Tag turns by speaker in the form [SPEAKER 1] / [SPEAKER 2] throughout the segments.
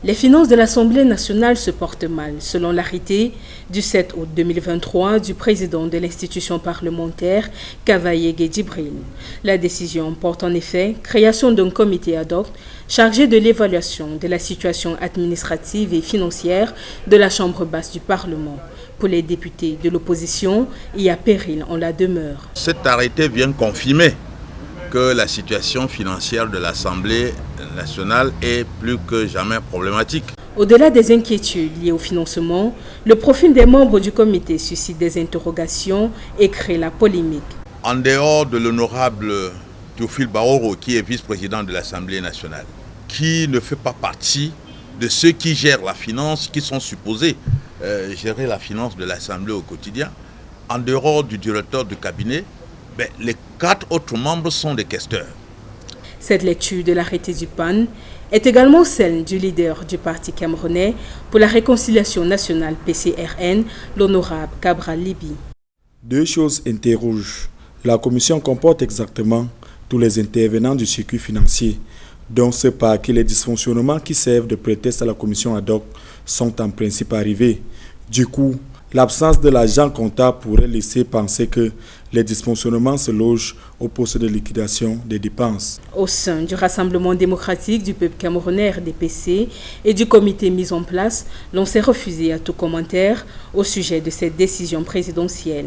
[SPEAKER 1] Les finances de l'Assemblée nationale se portent mal, selon l'arrêté du 7 août 2023 du président de l'institution parlementaire, Kavaye Djibril. La décision porte en effet création d'un comité ad hoc chargé de l'évaluation de la situation administrative et financière de la Chambre basse du Parlement. Pour les députés de l'opposition, il y a péril en la demeure.
[SPEAKER 2] Cet arrêté vient confirmer que la situation financière de l'Assemblée nationale est plus que jamais problématique.
[SPEAKER 1] Au-delà des inquiétudes liées au financement, le profil des membres du comité suscite des interrogations et crée la polémique.
[SPEAKER 2] En dehors de l'honorable Théophile Baoro, qui est vice-président de l'Assemblée nationale, qui ne fait pas partie de ceux qui gèrent la finance, qui sont supposés gérer la finance de l'Assemblée au quotidien, en dehors du directeur du cabinet, les 4 autres membres sont des questeurs.
[SPEAKER 1] Cette lecture de l'arrêté du PAN est également celle du leader du Parti camerounais pour la réconciliation nationale PCRN, l'honorable Cabral Libi.
[SPEAKER 3] Deux choses interrogent. La commission comporte exactement tous les intervenants du circuit financier, dont ce par qui les dysfonctionnements qui servent de prétexte à la commission ad hoc sont en principe arrivés. Du coup, l'absence de l'agent comptable pourrait laisser penser que les dysfonctionnements se logent au poste de liquidation des dépenses.
[SPEAKER 1] Au sein du Rassemblement démocratique du peuple camerounais RDPC et du comité mis en place, l'on s'est refusé à tout commentaire au sujet de cette décision présidentielle.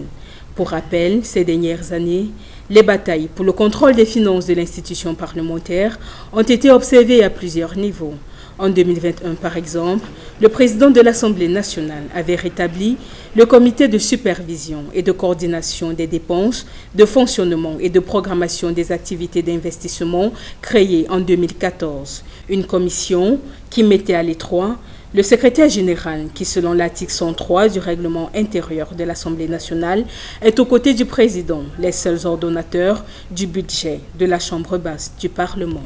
[SPEAKER 1] Pour rappel, ces dernières années, les batailles pour le contrôle des finances de l'institution parlementaire ont été observées à plusieurs niveaux. En 2021, par exemple, le président de l'Assemblée nationale avait rétabli le comité de supervision et de coordination des dépenses, de fonctionnement et de programmation des activités d'investissement créé en 2014. Une commission qui mettait à l'étroit le secrétaire général qui, selon l'article 103 du règlement intérieur de l'Assemblée nationale, est aux côtés du président, les seuls ordonnateurs du budget de la Chambre basse du Parlement.